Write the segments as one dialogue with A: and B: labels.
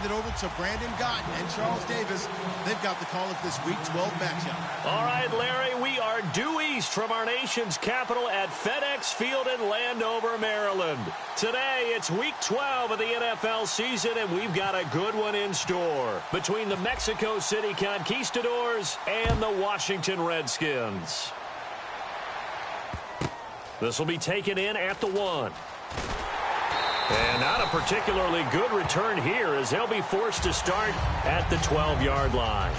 A: it over to Brandon Gotton and Charles Davis. They've got the call of this Week 12 matchup.
B: All right, Larry, we are due east from our nation's capital at FedEx Field in Landover, Maryland. Today, it's Week 12 of the NFL season, and we've got a good one in store between the Mexico City Conquistadors and the Washington Redskins. This will be taken in at the 1. And not a particularly good return here as they'll be forced to start at the 12-yard line.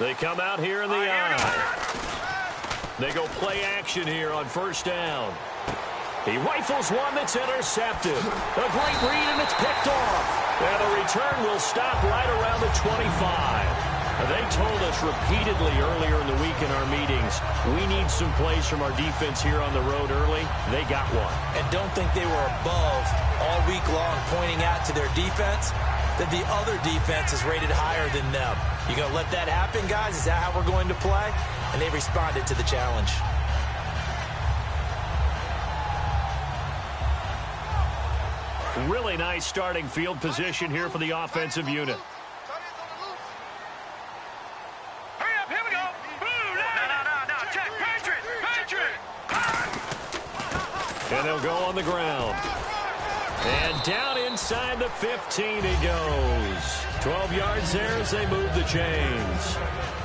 B: They come out here in the eye. They go play action here on first down. He rifles one that's intercepted. A great read, and it's picked off. And the return will stop right around the 25. They told us repeatedly earlier in the week in our meetings, we need some plays from our defense here on the road early. They got one.
C: And don't think they were above all week long pointing out to their defense that the other defense is rated higher than them. You going to let that happen, guys? Is that how we're going to play? And they responded to the challenge.
B: Really nice starting field position here for the offensive unit.
D: Hurry up, here we go. No, check, Patriot.
B: And they'll go on the ground. And down inside the 15 he goes. 12 yards there as they move the chains.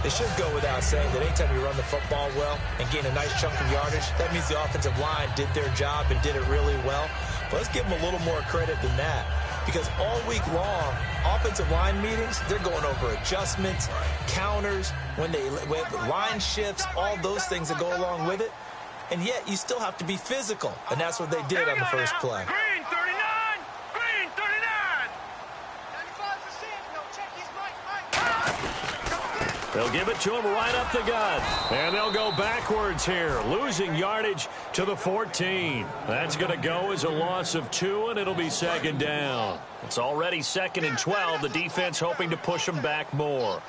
C: It should go without saying that anytime you run the football well and gain a nice chunk of yardage, that means the offensive line did their job and did it really well. But let's give them a little more credit than that, because all week long, offensive line meetings, they're going over adjustments, counters, with line shifts, all those things that go along with it. And yet you still have to be physical, and that's what they did on the first play.
D: Green 39. Green 39.
B: They'll give it to him right up the gut. And they'll go backwards here, losing yardage to the 14. That's going to go as a loss of 2, and it'll be second down. It's already 2nd and 12. The defense hoping to push them back more.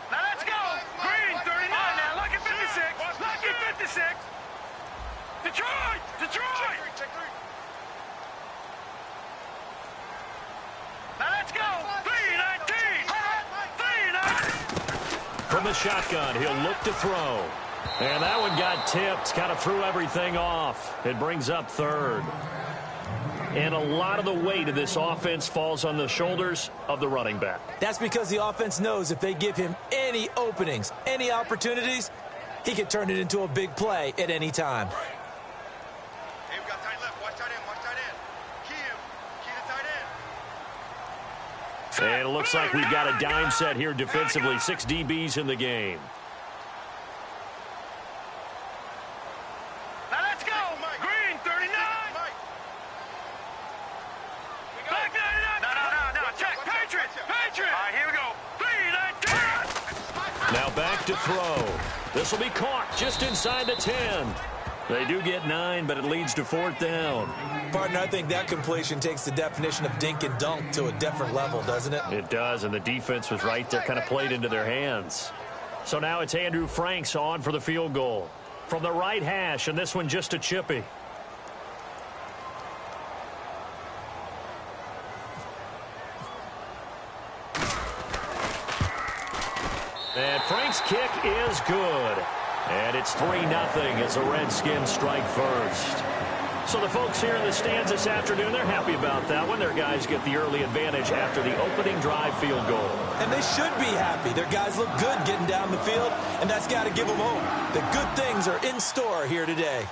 D: Now let's go. Green 39. Now look at 56. Look at 56. Detroit. Now let's go. 319.
B: From the shotgun, he'll look to throw. And that one got tipped, kind of threw everything off. It brings up 3rd. And a lot of the weight of this offense falls on the shoulders of the running back.
C: That's because the offense knows if they give him any openings, any opportunities, he can turn it into a big play at any time.
D: Hey, we got tight left. Watch tight end. Key to tight end.
B: And it looks like we've got a dime set here defensively. 6 DBs in the game.
D: Now let's go. Green 39. Back 99. No. Check. Patriot. All right, here we go. 319.
B: Now back to throw. This will be caught just inside the 10. They do get 9, but it leads to 4th down.
C: Partner, I think that completion takes the definition of dink and dunk to a different level, doesn't it?
B: It does, and the defense was right there, kind of played into their hands. So now it's Andrew Franks on for the field goal. From the right hash, and this one just a chippy. And Frank's kick is good. And it's 3-0 as the Redskins strike first. So the folks here in the stands this afternoon, they're happy about that one. Their guys get the early advantage after the opening drive field goal.
C: And they should be happy. Their guys look good getting down the field, and that's got to give them hope. The good things are in store here today.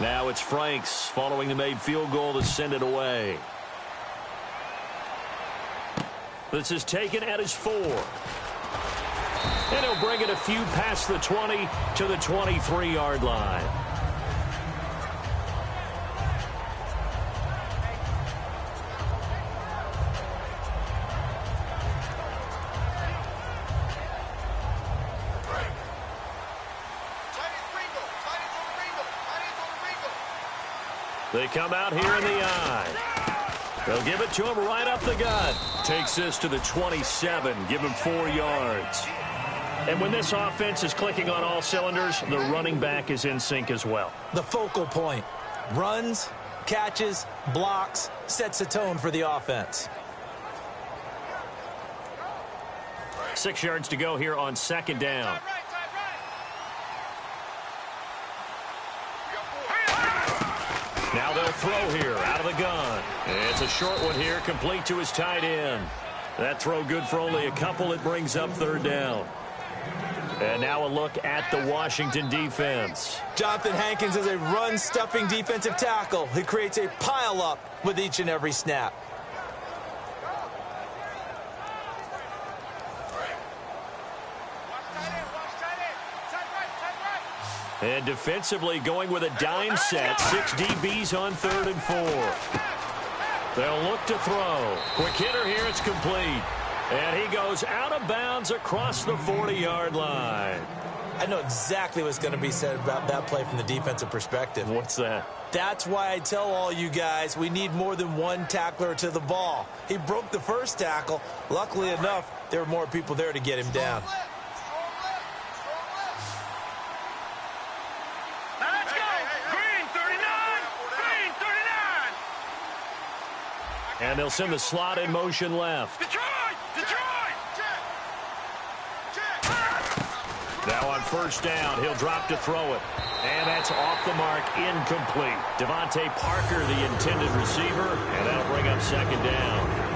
B: Now it's Franks following the made field goal to send it away. This is taken at his 4. And he'll bring it a few past the 20 to the 23-yard line. They come out here in the I. They'll give it to him right up the gut. Takes this to the 27, give him 4 yards. And when this offense is clicking on all cylinders, the running back is in sync as well.
C: The focal point. Runs, catches, blocks, sets the tone for the offense.
B: 6 yards to go here on second down. Now they'll throw here out of the gun. It's a short one here, complete to his tight end. That throw good for only a couple. It brings up third down. And now a look at the Washington defense.
C: Jonathan Hankins is a run-stuffing defensive tackle. He creates a pile-up with each and every snap.
B: And defensively going with a dime set. 6 DBs on 3rd and 4. They'll look to throw. Quick hitter here. It's complete. And he goes out of bounds across the 40-yard line.
C: I know exactly what's going to be said about that play from the defensive perspective.
B: What's that?
C: That's why I tell all you guys we need more than one tackler to the ball. He broke the first tackle. Luckily enough, there were more people there to get him down.
B: And they'll send the slot in motion left.
D: Detroit!
B: Now on first down, he'll drop to throw it. And that's off the mark, incomplete. Devontae Parker, the intended receiver, and that'll bring up second down.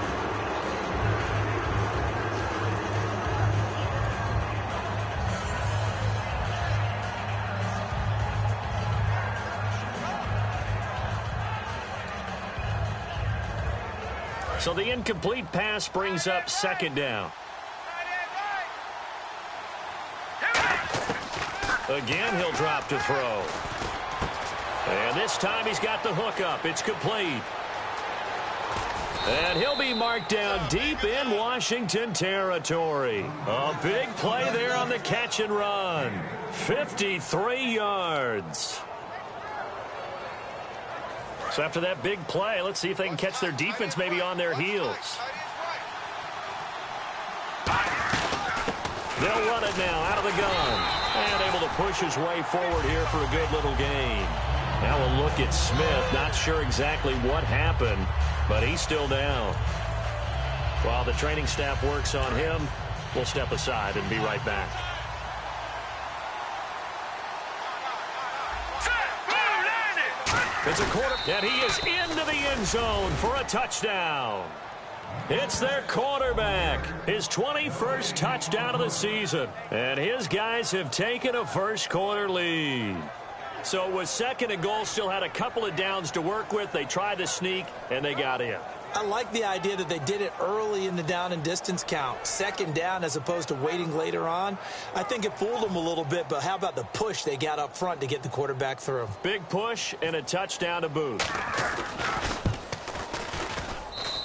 B: So the incomplete pass brings up second down. Again, he'll drop to throw. And this time he's got the hook up. It's complete. And he'll be marked down deep in Washington territory. A big play there on the catch and run. 53 yards. So after that big play, let's see if they can catch their defense maybe on their heels. They'll run it now out of the gun. And able to push his way forward here for a good little gain. Now we'll look at Smith. Not sure exactly what happened, but he's still down. While the training staff works on him, we'll step aside and be right back. It's a quarter, and he is into the end zone for a touchdown. It's their quarterback, his 21st touchdown of the season, and his guys have taken a first-quarter lead. So it was second and goal, still had a couple of downs to work with. They tried to sneak, and they got in.
C: I like the idea that they did it early in the down and distance count, second down as opposed to waiting later on. I think it fooled them a little bit, but how about the push they got up front to get the quarterback through?
B: Big push and a touchdown to boot.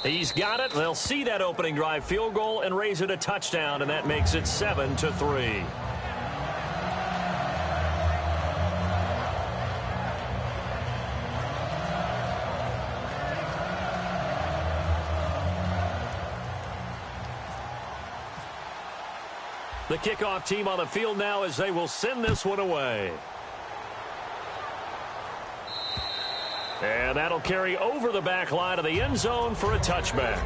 B: He's got it. They'll see that opening drive field goal and raise it a touchdown, and that makes it 7-3. The kickoff team on the field now as they will send this one away. And that'll carry over the back line of the end zone for a touchback.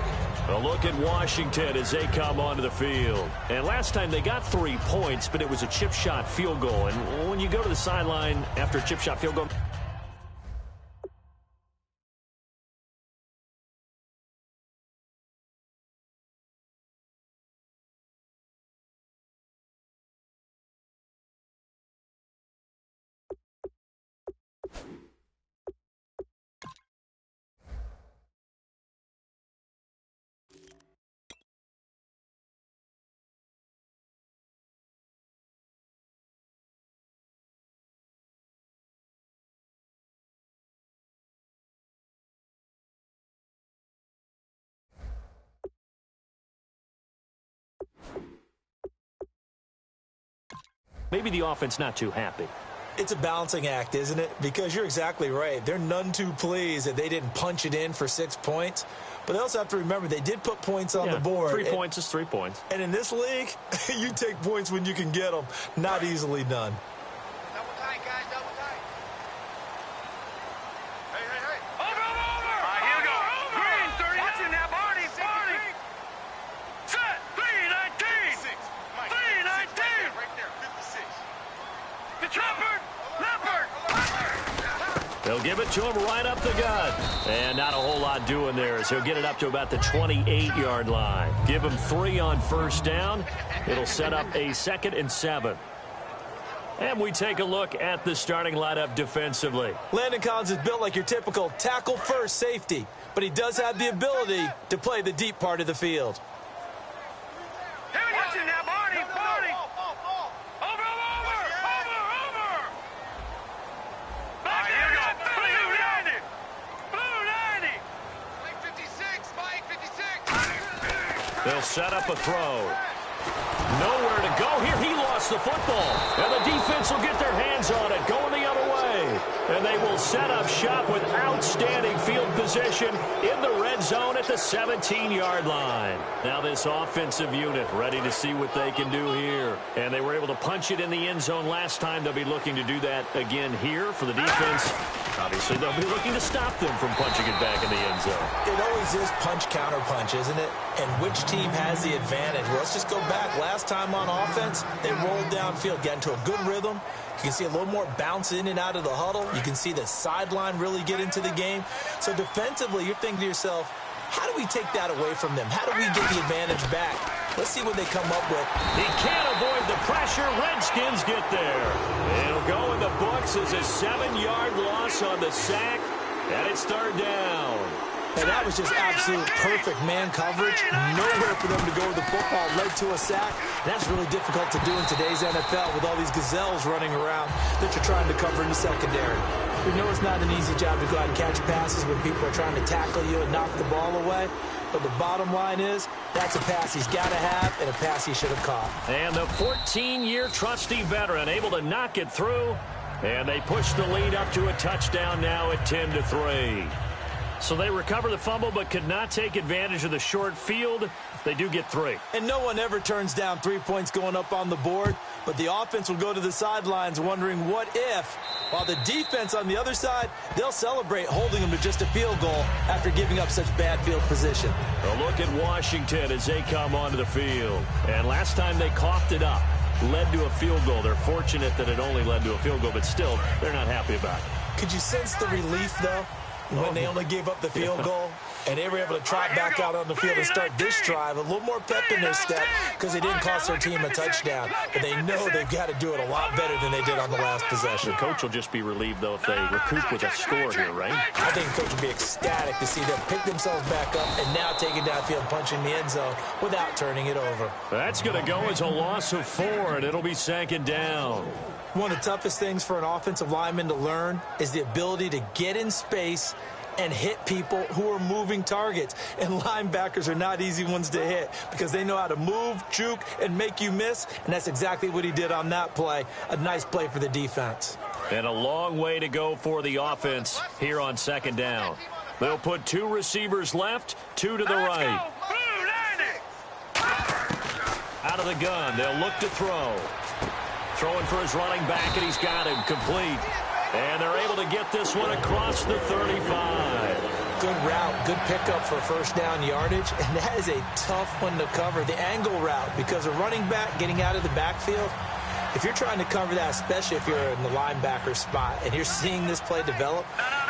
B: A look at Washington as they come onto the field. And last time they got 3 points, but it was a chip shot field goal. And when you go to the sideline after a chip shot field goal, maybe the offense not too happy.
C: It's a balancing act, isn't it? Because you're exactly right. They're none too pleased that they didn't punch it in for 6 points. But they also have to remember they did put points on the board.
B: 3 points is 3 points.
C: And in this league, you take points when you can get them. Not easily done.
D: Double tight, guys, double tight. Hey, hey, hey.
E: Over! All right, here we go. Green, 30. Watch it now, Barney. Set, 3-19.
D: 6. Mike,
E: 3-19.
D: right there, 56.
E: It's Leopard.
B: They'll give it to him right up the gut. And not a whole lot doing there as he'll get it up to about the 28-yard line. Give him 3 on first down. It'll set up a 2nd and 7. And we take a look at the starting lineup defensively.
C: Landon Collins is built like your typical tackle-first safety, but he does have the ability to play the deep part of the field.
E: Watch it now, Barney. Over. Back here we go. Blue 90.
D: Mike, 56. Mike, 56.
B: They'll set up a throw. Nowhere to go here. He lost the football. And the defense will get their hands on it, going the other way. And they will set up shop with outstanding field position in the red zone at the 17-yard line. Now this offensive unit ready to see what they can do here. And they were able to punch it in the end zone last time. They'll be looking to do that again here for the defense. Obviously, they'll be looking to stop them from punching it back in the end zone.
C: It always is punch-counter-punch, isn't it? And which team has the advantage? Well, let's just go back. Last time on offense, they rolled downfield, got into a good rhythm. You can see a little more bounce in and out of the huddle. You can see the sideline really get into the game. So defensively, you're thinking to yourself, how do we take that away from them? How do we get the advantage back? Let's see what they come up with.
B: He can't avoid the pressure. Redskins get there. It'll go in the books as a 7-yard loss on the sack, and it's 3rd down.
C: And that was just absolute perfect man coverage. Nowhere for them to go with the football. Led to a sack. And that's really difficult to do in today's NFL with all these gazelles running around that you're trying to cover in the secondary. We know it's not an easy job to go out and catch passes when people are trying to tackle you and knock the ball away. But the bottom line is, that's a pass he's got to have and a pass he should have caught.
B: And the 14-year trusty veteran able to knock it through. And they push the lead up to a touchdown now at 10-3. So they recover the fumble but could not take advantage of the short field. They do get 3.
C: And no one ever turns down 3 points going up on the board. But the offense will go to the sidelines wondering what if. While the defense on the other side, they'll celebrate holding them to just a field goal after giving up such bad field position.
B: A look at Washington as they come onto the field. And last time they coughed it up, led to a field goal. They're fortunate that it only led to a field goal, but still, they're not happy about it.
C: Could you sense the relief, though, when they only gave up the field goal? And they were able to trot back out on the field and start this drive. A little more pep in their step because they didn't cost their team a touchdown. But they know they've got to do it a lot better than they did on the last possession.
B: The coach will just be relieved, though, if they recoup with a score here, right?
C: I think the coach will be ecstatic to see them pick themselves back up and now take it downfield, punching the end zone without turning it over.
B: That's going to go as a loss of 4, and it'll be 2nd down.
C: One of the toughest things for an offensive lineman to learn is the ability to get in space and hit people who are moving targets. And linebackers are not easy ones to hit because they know how to move, juke, and make you miss. And that's exactly what he did on that play. A nice play for the defense.
B: And a long way to go for the offense here on 2nd down. They'll put 2 receivers left, 2 to the right. Out of the gun, they'll look to throw. Throwing for his running back, and he's got him complete. And they're able to get this one across the 35.
C: Good route, good pickup for first down yardage, and that is a tough one to cover, the angle route, because a running back getting out of the backfield, if you're trying to cover that, especially if you're in the linebacker spot, and you're seeing this play develop,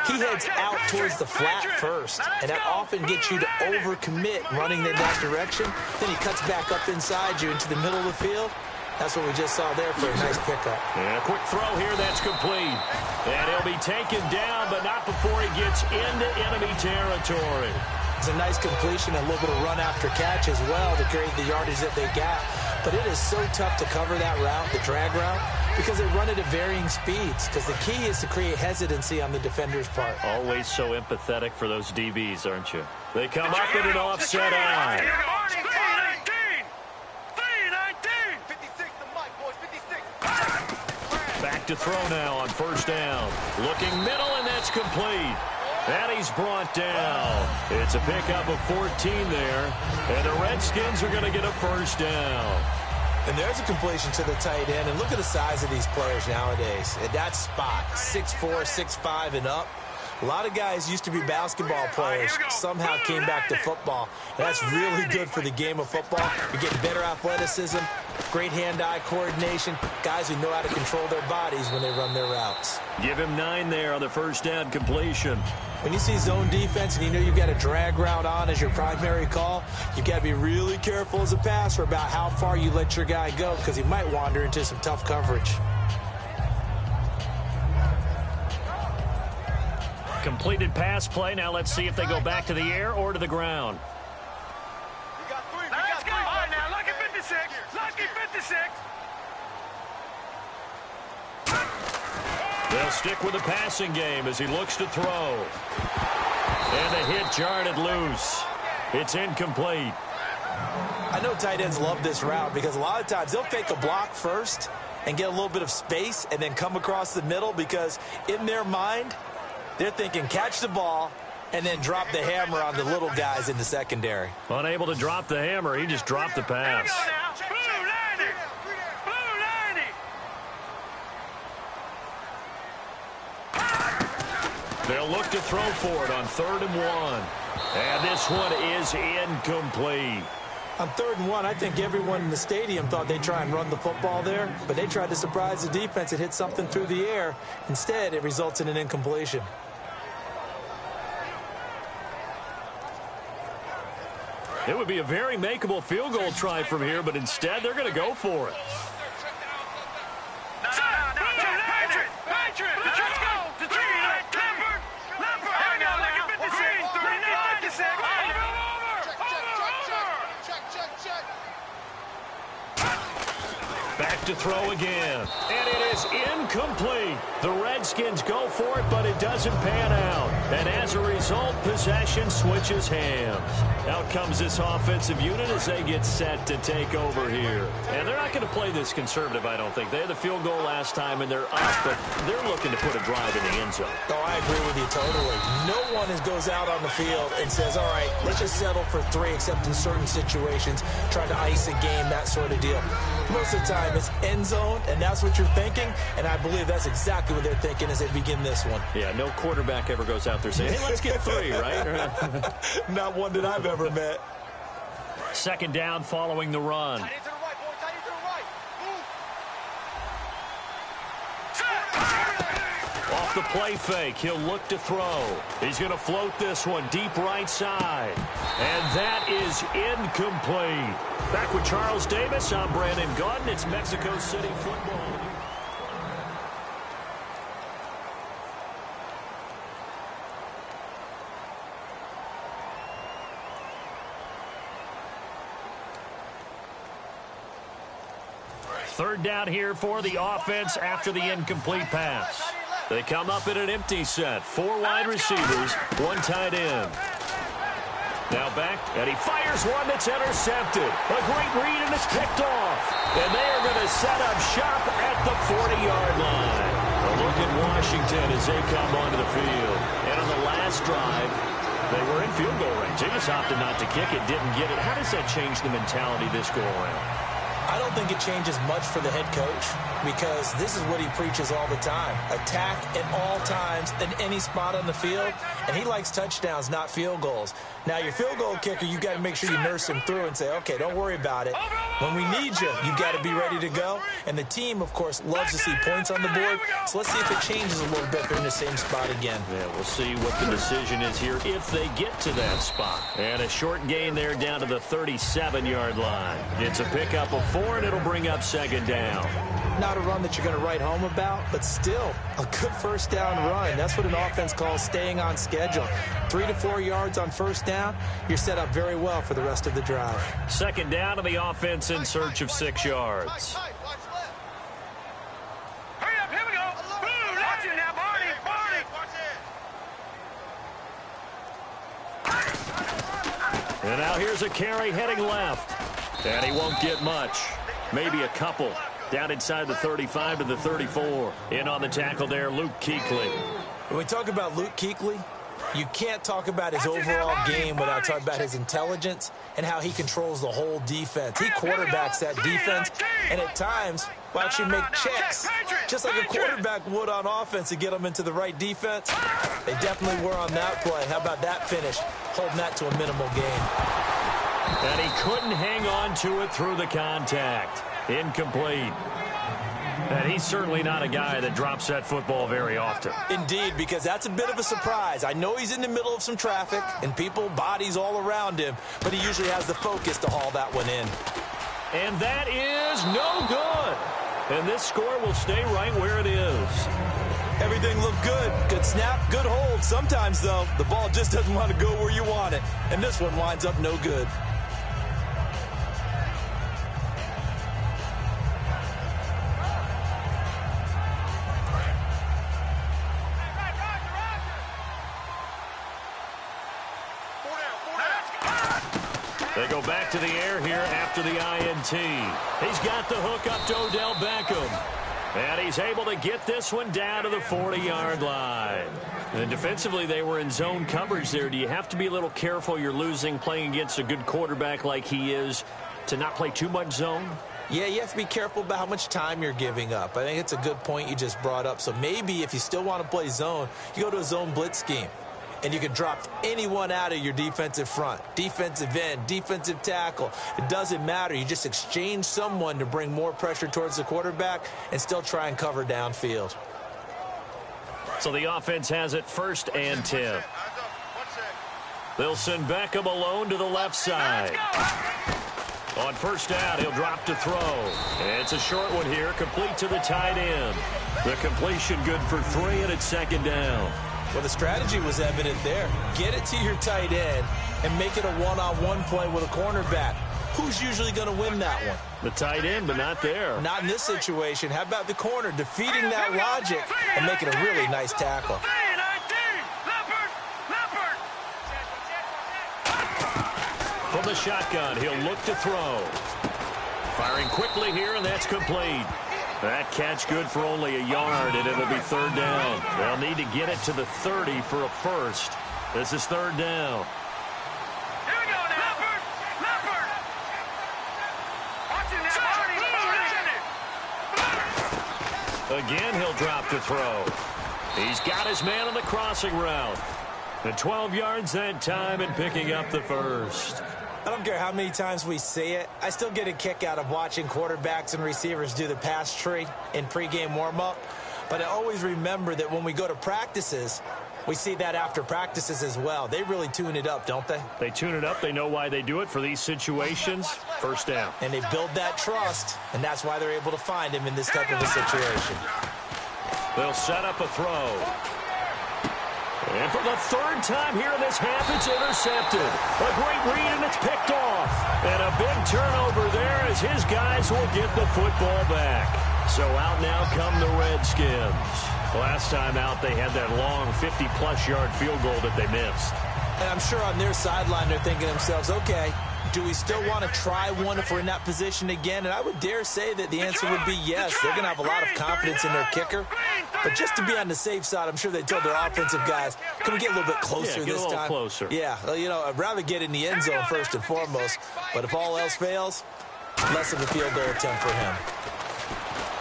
C: he heads out towards the flat first, and that often gets you to overcommit running in that direction. Then he cuts back up inside you into the middle of the field. That's what we just saw there for a nice pickup.
B: And a quick throw here, that's complete. And he'll be taken down, but not before he gets into enemy territory.
C: It's a nice completion, and a little bit of run after catch as well to create the yardage that they got. But it is so tough to cover that route, the drag route, because they run it at varying speeds. Because the key is to create hesitancy on the defender's part.
B: Always so empathetic for those DBs, aren't you? They come up in an offset eye. back to throw now on first down. Looking middle, and that's complete. And he's brought down. It's a pickup of 14 there. And the Redskins are going to get a first down.
C: And there's a completion to the tight end. And look at the size of these players nowadays. At that spot, 6'4", 6'5", and up. A lot of guys used to be basketball players, somehow came back to football. And that's really good for the game of football. You're getting better athleticism, great hand-eye coordination, guys who know how to control their bodies when they run their routes.
B: Give him 9 there on the first down completion.
C: When you see zone defense and you know you've got a drag route on as your primary call, you've got to be really careful as a passer about how far you let your guy go because he might wander into some tough coverage.
B: Completed pass play. Now let's see if they go back to the air or to the ground.
E: Let's go. All right, now, lucky 56. Lucky 56.
B: They'll stick with the passing game as he looks to throw. And the hit jarred it loose. It's incomplete.
C: I know tight ends love this route because a lot of times they'll fake a block first and get a little bit of space and then come across the middle because in their mind, they're thinking catch the ball and then drop the hammer on the little guys in the secondary.
B: Unable to drop the hammer, he just dropped the pass.
E: Blue 90. Blue 90.
B: They'll look to throw for it on 3rd and 1. And this one is incomplete.
C: On 3rd and 1, I think everyone in the stadium thought they'd try and run the football there, but they tried to surprise the defense and hit something through the air. Instead, it results in an incompletion.
B: It would be a very makeable field goal try from here, but instead they're going to go for it. Back to throw again. And it is incomplete. The Redskins go for it, but it doesn't pan out. And as a result, possession switches hands. Out comes this offensive unit as they get set to take over here. And they're not going to play this conservative, I don't think. They had the field goal last time, and they're up, but they're looking to put a drive in the end zone.
C: Oh, I agree with you totally. No one goes out on the field and says, all right, let's just settle for 3, except in certain situations, trying to ice a game, that sort of deal. Most of the time, it's end zone, and that's what you're thinking, and I believe that's exactly what they're thinking as they begin this one.
B: Yeah, no quarterback ever goes out there saying, hey, let's get 3, right?
C: Not one that I've ever met.
B: 2nd down following the run.
D: Tight end to the right, boy. Tight end to the right. Move.
B: Off the play fake, he'll look to throw. He's going to float this one deep right side. And that is incomplete. Back with Charles Davis, I'm Brandon Gaudin. It's Mexico City football. Third down here for the offense after the incomplete pass. They come up in an empty set. 4 wide receivers, 1 tight end. Now back, and he fires one that's intercepted. A great read, and it's picked off. And they are going to set up shop at the 40-yard line. A look at Washington as they come onto the field. And on the last drive, they were in field goal range. They just opted not to kick it, didn't get it. How does that change the mentality this go-around?
C: I don't think it changes much for the head coach because this is what he preaches all the time. Attack at all times in any spot on the field, and he likes touchdowns, not field goals. Now, your field goal kicker, you've got to make sure you nurse him through and say, okay, don't worry about it. When we need you, you've got to be ready to go. And the team, of course, loves to see points on the board. So let's see if it changes a little bit. They're in the same spot again.
B: Yeah, we'll see what the decision is here if they get to that spot. And a short gain there down to the 37-yard line. It's a pickup of 4, and it'll bring up 2nd down.
C: Not a run that you're going to write home about, but still a good first down run. That's what an offense calls staying on schedule. 3 to 4 yards on first down, you're set up very well for the rest of the drive.
B: 2nd down, and the offense in search of 6 yards.
E: Hurry up, here we go. Blue, watch it now, Barney.
B: And now here's a carry heading left. And he won't get much. Maybe a couple. down inside the 35 to the 34. In on the tackle there, Luke Kuechly.
C: When we talk about Luke Kuechly, you can't talk about his overall game without talking about his intelligence and how he controls the whole defense. He quarterbacks that defense, and at times will actually make checks, just like a quarterback would on offense to get them into the right defense. They definitely were on that play. How about that finish, holding that to a minimal gain?
B: And he couldn't hang on to it through the contact. Incomplete. And he's certainly not a guy that drops that football very often.
C: Indeed, because that's a bit of a surprise. I know he's in the middle of some traffic and people, bodies all around him, but he usually has the focus to haul that one in.
B: And that is no good. And this score will stay right where it is.
C: Everything looked good. Good snap, good hold. Sometimes, though, the ball just doesn't want to go where you want it. And this one winds up no good.
B: They go back to the air here after the INT. He's got the hook up to Odell Beckham. And he's able to get this one down to the 40-yard line. And defensively, they were in zone coverage there. Do you have to be a little careful? You're losing playing against a good quarterback like he is to not play too much zone?
C: Yeah, you have to be careful about how much time you're giving up. I think it's a good point you just brought up. So maybe if you still want to play zone, you go to a zone blitz scheme. And you can drop anyone out of your defensive front, defensive end, defensive tackle. It doesn't matter. You just exchange someone to bring more pressure towards the quarterback and still try and cover downfield.
B: So the offense has it 1st and 10. They'll send Beckham alone to the left side. On 1st down, he'll drop to throw. And it's a short one here, complete to the tight end. The completion good for 3, and it's 2nd down.
C: Well, the strategy was evident there. Get it to your tight end and make it a one-on-one play with a cornerback. Who's usually going to win that one?
B: The tight end, but not there.
C: Not in this situation. How about the corner defeating that logic and making a really nice tackle?
B: From the shotgun, he'll look to throw. Firing quickly here, and that's complete. That catch good for only a yard, and it'll be 3rd down. They'll need to get it to the 30 for a first. This is 3rd down.
E: Here we go now. Leopard. Watching that.
B: Again, he'll drop to throw. He's got his man on the crossing route. And 12 yards that time and picking up the first.
C: I don't care how many times we see it. I still get a kick out of watching quarterbacks and receivers do the pass tree in pregame warm-up. But I always remember that when we go to practices, we see that after practices as well. They really tune it up, don't they?
B: They tune it up. They know why they do it for these situations. 1st down.
C: And they build that trust, and that's why they're able to find him in this type of a situation.
B: They'll set up a throw. And for the 3rd time here in this half, it's intercepted. A great read, and it's picked off. And a big turnover there as his guys will get the football back. So out now come the Redskins. Last time out, they had that long 50-plus yard field goal that they missed.
C: And I'm sure on their sideline they're thinking to themselves, okay, do we still want to try one if we're in that position again? And I would dare say that the answer would be yes. They're going to have a lot of confidence in their kicker. But just to be on the safe side, I'm sure they told their offensive guys, can we get a little bit closer this time?
B: Get a little closer.
C: Yeah, you know, I'd rather get in the end zone first and foremost. But if all else fails, less of a field goal attempt for him.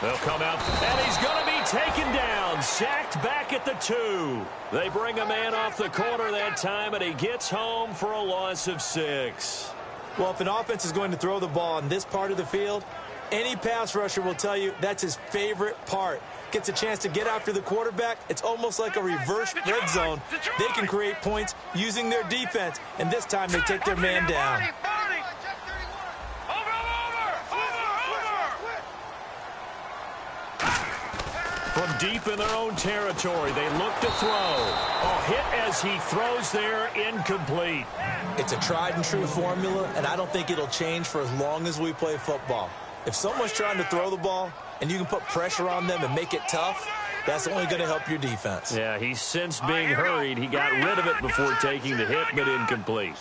B: They'll come out, and he's going to be taken down, sacked back at the 2. They bring a man off the corner that time, and he gets home for a loss of 6.
C: Well, if an offense is going to throw the ball on this part of the field, any pass rusher will tell you that's his favorite part. Gets a chance to get after the quarterback. It's almost like a reverse red zone. They can create points using their defense, and this time they take their man down.
B: From deep in their own territory, they look to throw. A hit as he throws there, incomplete.
C: It's a tried-and-true formula, and I don't think it'll change for as long as we play football. If someone's trying to throw the ball and you can put pressure on them and make it tough, that's only going to help your defense.
B: Yeah, he's since being hurried. He got rid of it before taking the hit, but incomplete.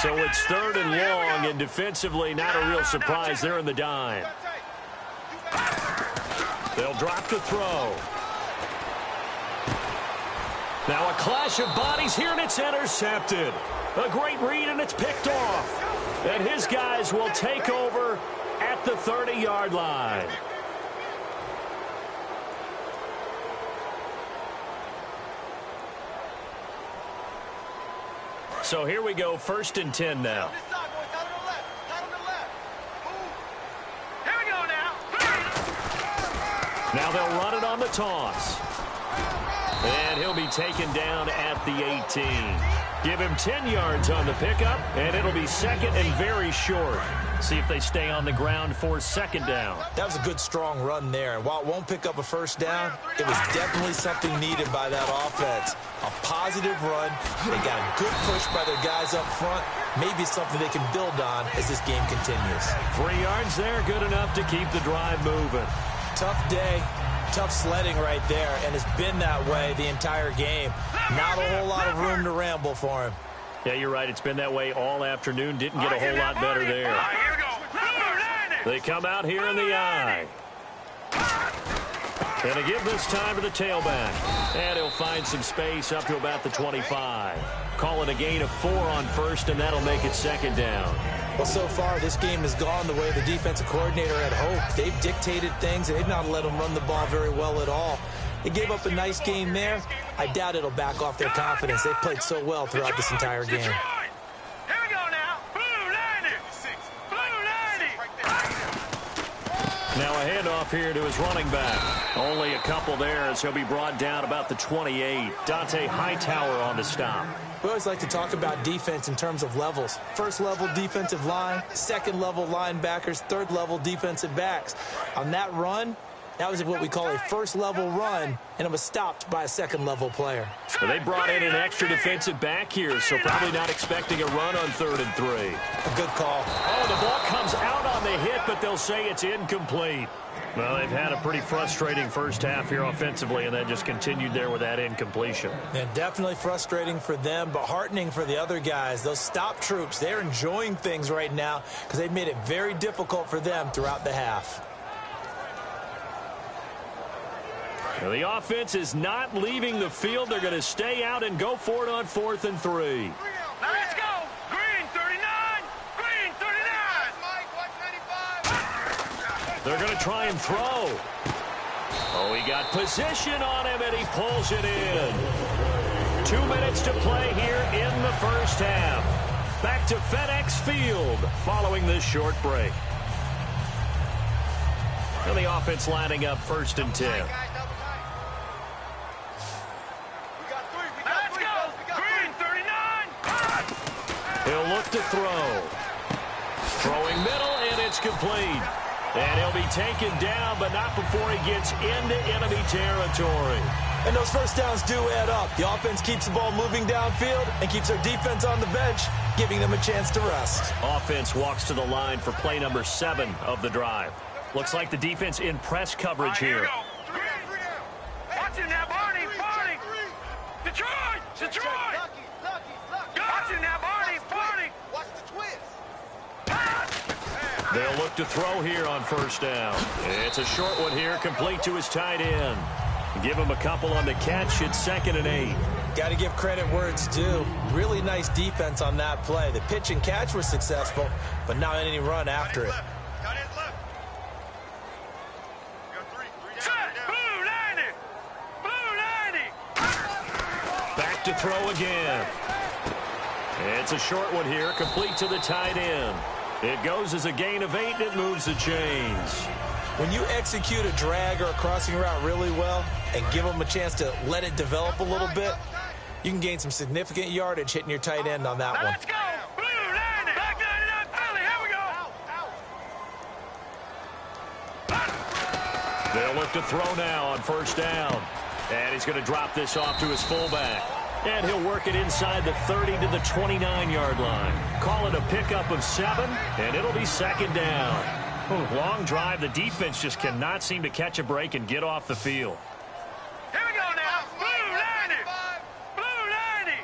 B: So it's 3rd and long, and defensively, not a real surprise. They're in the dime. They'll drop to throw. Now a clash of bodies here, and it's intercepted. A great read, and it's picked off. And his guys will take over at the 30-yard line. So here we go, 1st and 10 now. Now they'll run it on the toss. And he'll be taken down at the 18. Give him 10 yards on the pickup, and it'll be 2nd and very short. See if they stay on the ground for 2nd down.
C: That was a good, strong run there. And while it won't pick up a 1st down, it was definitely something needed by that offense. A positive run. They got a good push by their guys up front. Maybe something they can build on as this game continues.
B: 3 yards there, good enough to keep the drive moving.
C: Tough day. Tough sledding right there, and it's been that way the entire game. Not a whole lot of room to ramble for him.
B: Yeah, you're right. It's been that way all afternoon. Didn't get a whole lot better there. They come out here in the I. Going to give this time to the tailback. And he'll find some space up to about the 25. Call it a gain of 4 on 1st, and that'll make it 2nd down.
C: Well, so far, this game has gone the way the defensive coordinator had hoped. They've dictated things, and they've not let them run the ball very well at all. They gave up a nice game there. I doubt it'll back off their confidence. They've played so well throughout this entire game.
E: Here we go now. Blue 90. Blue 90.
B: Now a handoff here to his running back. Only a couple there as he'll be brought down about the 28. Dante Hightower on the stop.
C: We always like to talk about defense in terms of levels. 1st level defensive line, 2nd level linebackers, 3rd level defensive backs. On that run, that was what we call a 1st level run, and it was stopped by a 2nd level player.
B: Well, they brought in an extra defensive back here, so probably not expecting a run on 3rd and 3.
C: A good call.
B: Oh, the ball comes out on the hit, but they'll say it's incomplete. Well, they've had a pretty frustrating 1st half here offensively, and then just continued there with that incompletion.
C: Yeah, definitely frustrating for them, but heartening for the other guys. Those stop troops, they're enjoying things right now because they've made it very difficult for them throughout the half.
B: Well, the offense is not leaving the field. They're going to stay out and go for it on 4th and 3.
E: Now let's go. Green 39. Green 39. Mike, watch 95.
B: They're going to try and throw. Oh, he got position on him, and he pulls it in. 2 minutes to play here in the 1st half. Back to FedEx Field following this short break. And the offense lining up 1st and 10.
E: Let's go. Green 39.
B: He'll look to throw. Throwing middle, and it's complete. And he'll be taken down, but not before he gets into enemy territory.
C: And those 1st downs do add up. The offense keeps the ball moving downfield and keeps their defense on the bench, giving them a chance to rest.
B: Offense walks to the line for play number 7 of the drive. Looks like the defense in press coverage here.
E: Watch him now, Barney. Barney. Detroit. Detroit. Watch him now, Barney. Barney.
D: Watch the twist.
B: They'll look to throw here on 1st down. It's a short one here, complete to his tight end. Give him a couple on the catch. It's 2nd and 8.
C: Got to give credit where it's due. Really nice defense on that play. The pitch and catch was successful, but not any run after it.
B: Back to throw again. It's a short one here, complete to the tight end. It goes as a gain of 8, and it moves the chains.
C: When you execute a drag or a crossing route really well and give them a chance to let it develop a little bit, you can gain some significant yardage hitting your tight end on that one.
E: Let's go. Blue 90. Back 99 Philly. Here we go.
B: They'll look to throw now on 1st down. And he's going to drop this off to his fullback. And he'll work it inside the 30 to the 29-yard line. Call it a pickup of 7, and it'll be 2nd down. Long drive. The defense just cannot seem to catch a break and get off the field.
E: Here we go now. Blue 90. Blue 90.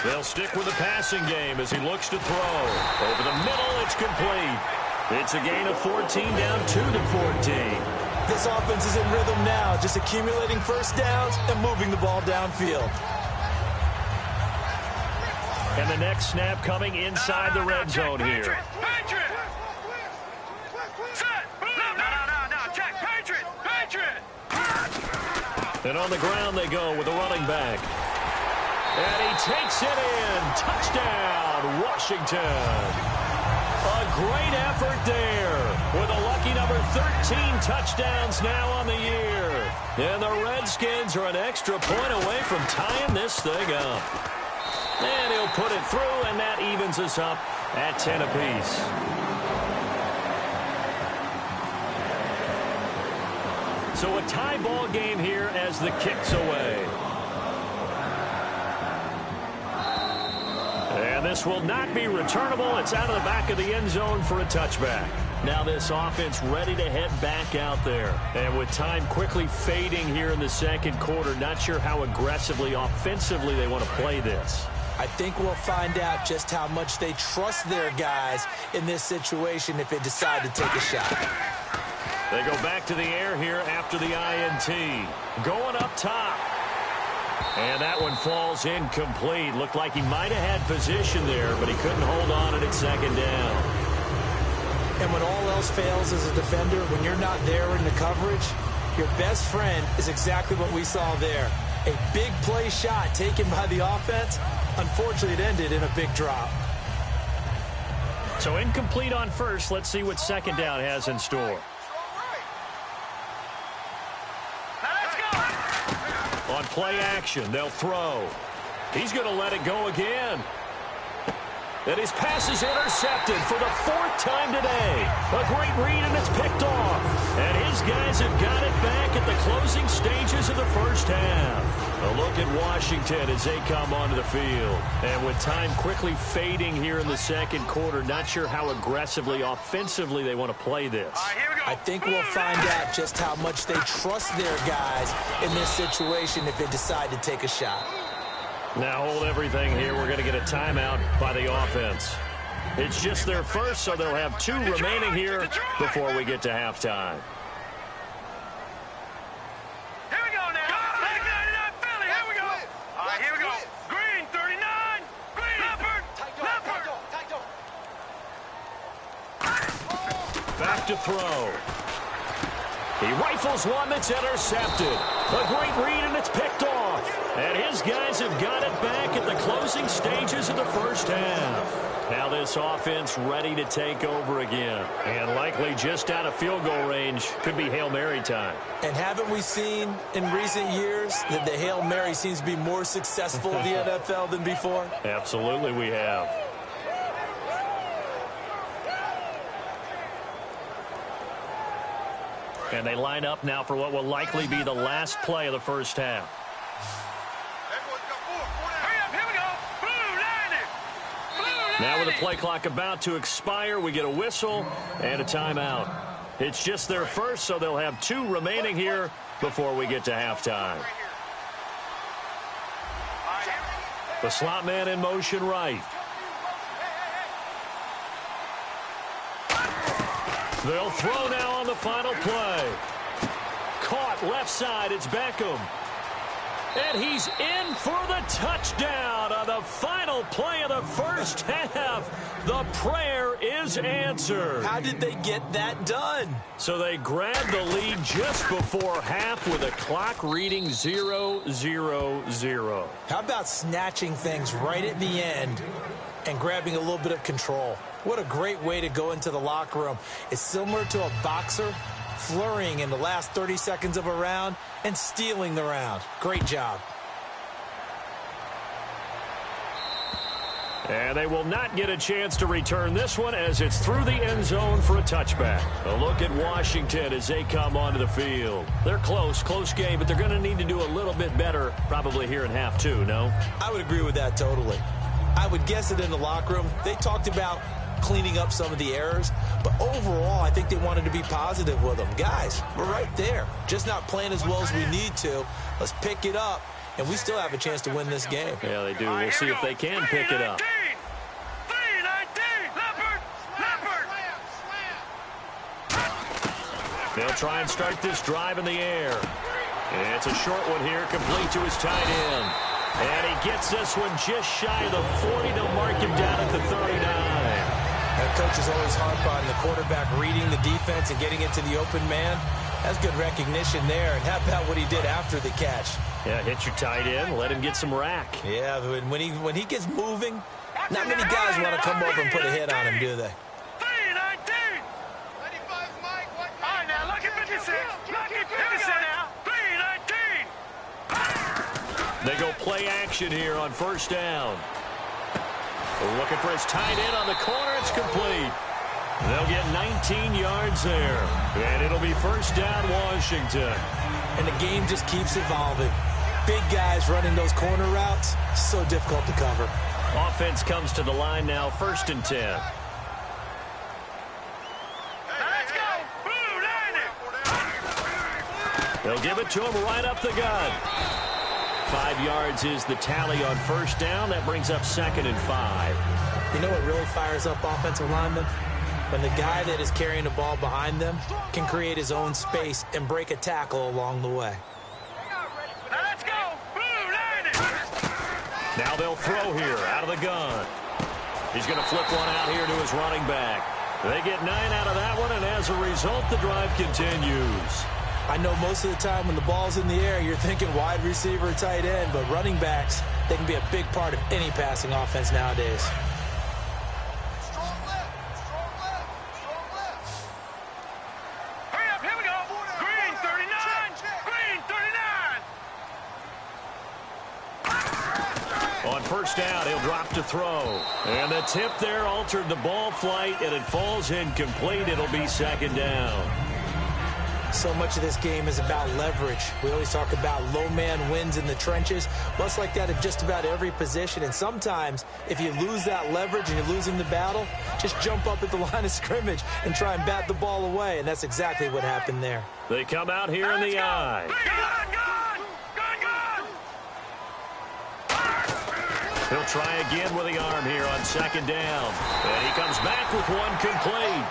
B: They'll stick with the passing game as he looks to throw. Over the middle, it's complete. It's a gain of 14, down 2-14.
C: This offense is in rhythm now, just accumulating first downs and moving the ball downfield.
B: And the next snap coming inside the red zone here.
E: Patriot! Set! No, check! Patriot!
B: And on the ground they go with a running back. And he takes it in. Touchdown, Washington. A great effort there with a lucky number 13 touchdowns now on the year. And the Redskins are an extra point away from tying this thing up. And he'll put it through, and that evens us up at 10 apiece. So a tie ball game here as the kick's away. And this will not be returnable. It's out of the back of the end zone for a touchback. Now this offense ready to head back out there. And with time quickly fading here in the second quarter, not sure how aggressively, offensively they want to play this.
C: I think we'll find out just how much they trust their guys in this situation if they decide to take a shot.
B: They go back to the air here after the INT. Going up top. And that one falls incomplete. Looked like he might have had position there, but he couldn't hold on at second down.
C: And when all else fails as a defender, when you're not there in the coverage, your best friend is exactly what we saw there. A big play shot taken by the offense. Unfortunately, it ended in a big drop.
B: So incomplete on first. Let's see what second down has in store. On play action, they'll throw. He's going to let it go again. And his pass is intercepted for the fourth time today. A great read, and it's picked off. And his guys have got it back at the closing stages of the first half. A look at Washington as they come onto the field. And with time quickly fading here in the second quarter, not sure how aggressively, offensively they want to play this.
C: I think we'll find out just how much they trust their guys in this situation if they decide to take a shot.
B: Now hold everything here. We're going to get a timeout by the offense. It's just their first, so they'll have 2 remaining here before we get to halftime.
E: Here we go now. 99 Philly. Here we go. All right, here we go. Green 39. Green. Leopard.
B: Back to throw. He rifles one that's intercepted. A great read, and it's picked off. And his guys have got it back at the closing stages of the first half. Now this offense ready to take over again. And likely just out of field goal range. Could be Hail Mary time.
C: And haven't we seen in recent years that the Hail Mary seems to be more successful in the NFL than before?
B: Absolutely we have. And they line up now for what will likely be the last play of the first half. Now with the play clock about to expire, we get a whistle and a timeout. It's just their first, so they'll have 2 remaining here before we get to halftime. The slot man in motion right. They'll throw now on the final play. Caught left side, it's Beckham. And he's in for the touchdown on the final play of the first half. The prayer is answered.
C: How did they get that done?
B: So they grabbed the lead just before half with a clock reading 0-0-0.
C: How about snatching things right at the end and grabbing a little bit of control? What a great way to go into the locker room. It's similar to a boxer flurrying in the last 30 seconds of a round and stealing the round. Great job.
B: And they will not get a chance to return this one as it's through the end zone for a touchback. A look at Washington as they come onto the field. They're close game, but they're going to need to do a little bit better probably here in half 2, no?
C: I would agree with that totally. I would guess that in the locker room, they talked about cleaning up some of the errors, but overall, I think they wanted to be positive with them. Guys, we're right there, just not playing as well as we need to. Let's pick it up and we still have a chance to win this game.
B: Yeah, they do. We'll see if they can pick it up.
E: 3-19, Leopard.
B: They'll try and start this drive in the air. And it's a short one here, complete to his tight end. And he gets this one just shy of the 40. They'll mark him down at the 39.
C: And coaches always harp on the quarterback reading the defense and getting it to the open man. That's good recognition there. And how about what he did after the catch?
B: Yeah, hit your tight end, let him get some rack.
C: Yeah, when he gets moving, not many guys want to come over and put a hit on him, do they?
E: 3-19.
D: 95, Mike. What?
E: All right, now, lucky 56. Lucky 56 now. 3-19.
B: They go play action here on first down. Looking for his tight end on the corner. It's complete. They'll get 19 yards there. And it'll be first down, Washington.
C: And the game just keeps evolving. Big guys running those corner routes, so difficult to cover.
B: Offense comes to the line now, 1st and 10.
E: Let's go. Blue 90.
B: They'll give it to him right up the gut. 5 yards is the tally on first down. That brings up 2nd and 5.
C: You know what really fires up offensive linemen? When the guy that is carrying the ball behind them can create his own space and break a tackle along the way.
E: Let's go. Blue 90.
B: Now they'll throw here out of the gun. He's going to flip one out here to his running back. They get 9 out of that one, and as a result, the drive continues.
C: I know most of the time when the ball's in the air, you're thinking wide receiver, tight end, but running backs, they can be a big part of any passing offense nowadays.
D: Strong left. Strong left. Strong left.
E: Hurry up. Here we go. Green 39. Green 39.
B: On first down, he'll drop to throw. And the tip there altered the ball flight, and it falls incomplete. It'll be 2nd down.
C: So much of this game is about leverage. We always talk about low man wins in the trenches. Well, it's like that at just about every position. And sometimes, if you lose that leverage and you're losing the battle, just jump up at the line of scrimmage and try and bat the ball away. And that's exactly what happened there.
B: They come out here in the eye.
E: Gun.
B: He'll try again with the arm here on 2nd down. And he comes back with one complete.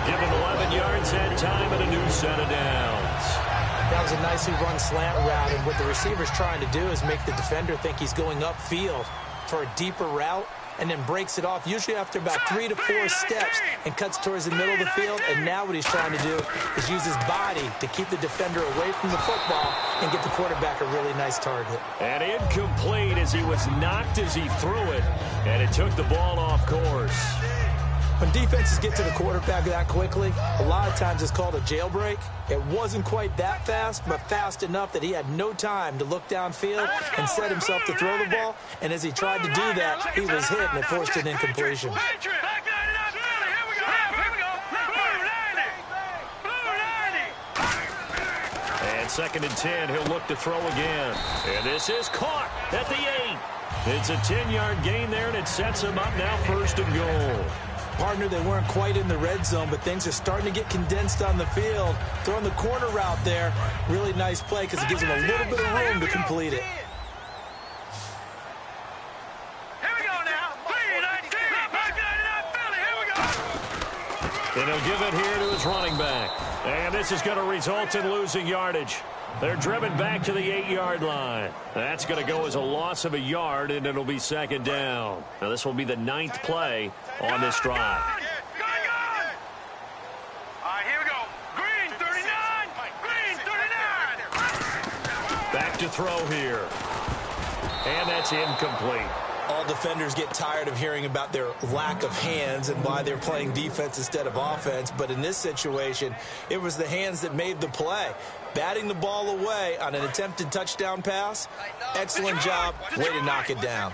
B: Give him 11 yards that time and a new set of downs.
C: That was a nicely run slant route, and what the receiver's trying to do is make the defender think he's going upfield for a deeper route, and then breaks it off, usually after about 3 to 4 steps, and cuts towards the middle of the field. And now what he's trying to do is use his body to keep the defender away from the football and get the quarterback a really nice target.
B: And incomplete as he was knocked as he threw it, and it took the ball off course.
C: When defenses get to the quarterback that quickly, a lot of times it's called a jailbreak. It wasn't quite that fast, but fast enough that he had no time to look downfield and set himself to throw the ball. And as he tried to do that, he was hit and it forced an incompletion.
E: Patriot. Back 99, Philly. Here we go. Here we go. Blue 90.
B: And 2nd and 10, he'll look to throw again. And this is caught at the 8. It's a 10-yard gain there, and it sets him up now 1st and goal.
C: Partner, they weren't quite in the red zone, but things are starting to get condensed on the field. Throwing the corner route there, really nice play because it gives him a little bit of room to complete it.
E: Here we go now. 3-19. Back 99, Philly. Here we go.
B: And he'll give it here to his running back. And this is going to result in losing yardage. They're driven back to the 8-yard line. That's going to go as a loss of a yard, and it'll be 2nd down. Now, this will be the 9th play on this drive.
E: Gun. All right, here we go. Green 39. Green 39.
B: Back to throw here. And that's incomplete.
C: All defenders get tired of hearing about their lack of hands and why they're playing defense instead of offense. But in this situation, it was the hands that made the play. Batting the ball away on an attempted touchdown pass. Excellent job. Way to knock it down.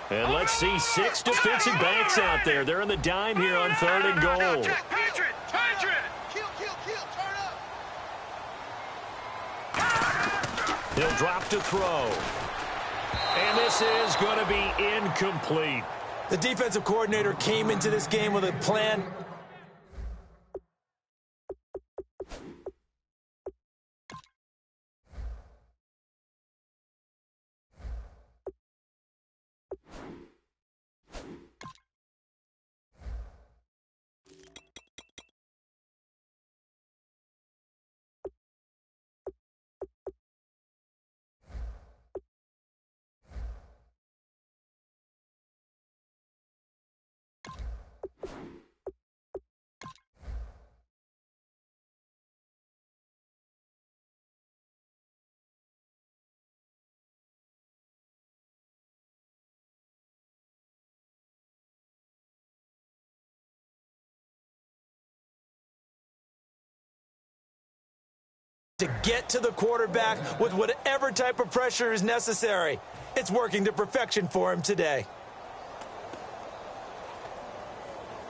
B: And let's see 6 defensive backs out there. They're in the dime here on 3rd and goal.
E: Patriot.
D: Kill. Turn up.
B: He'll drop to throw. And this is going to be incomplete.
C: The defensive coordinator came into this game with a plan. to get to the quarterback with whatever type of pressure is necessary. It's working to perfection for him today.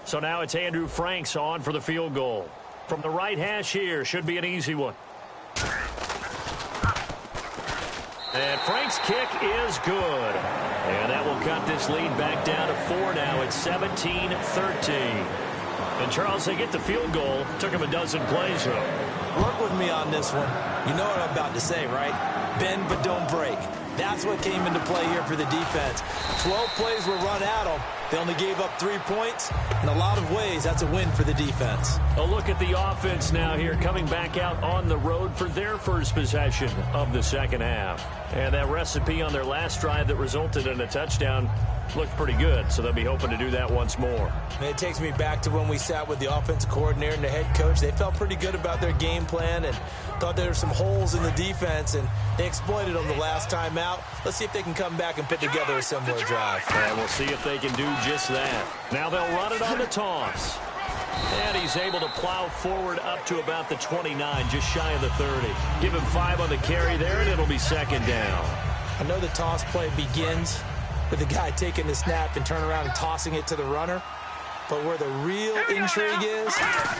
B: So now it's Andrew Franks on for the field goal. From the right hash here, should be an easy one. And Frank's kick is good. And that will cut this lead back down to 4 now. It's 17-13. And Charles, they get the field goal. Took him a dozen plays, though.
C: Work with me on this one. You know what I'm about to say, right? Bend but don't break. That's what came into play here for the defense. 12 plays were run at them. They only gave up 3 points. In a lot of ways, that's a win for the defense.
B: A look at the offense now here, coming back out on the road for their first possession of the second half. And that recipe on their last drive that resulted in a touchdown looked pretty good, so they'll be hoping to do that once more.
C: And it takes me back to when we sat with the offensive coordinator and the head coach. They felt pretty good about their game plan and thought there were some holes in the defense, and they exploited them the last time out. Let's see if they can come back and put together a similar drive.
B: And we'll see if they can do just that. Now they'll run it on the toss. And he's able to plow forward up to about the 29, just shy of the 30. Give him 5 on the carry there, and it'll be second down.
C: I know the toss play begins with the guy taking the snap and turning around and tossing it to the runner. But where the real intrigue is,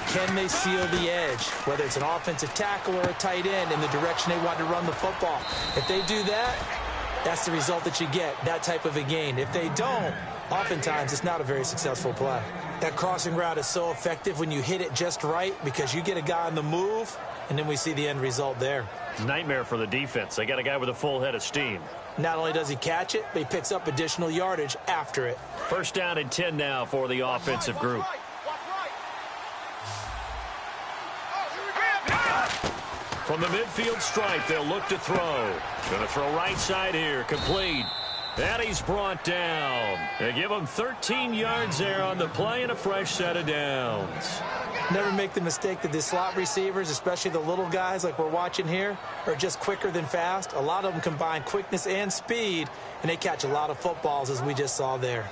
C: can they seal the edge? Whether it's an offensive tackle or a tight end in the direction they want to run the football. If they do that, that's the result that you get, that type of a gain. If they don't, oftentimes it's not a very successful play. That crossing route is so effective when you hit it just right because you get a guy on the move, and then we see the end result there.
B: Nightmare for the defense. They got a guy with a full head of steam.
C: Not only does he catch it, but he picks up additional yardage after it.
B: First down and 10 now for the offensive group. From the midfield stripe, they'll look to throw. Going to throw right side here, complete. And he's brought down. They give him 13 yards there on the play and a fresh set of downs.
C: Never make the mistake that the slot receivers, especially the little guys like we're watching here, are just quicker than fast. A lot of them combine quickness and speed, and they catch a lot of footballs, as we just saw there.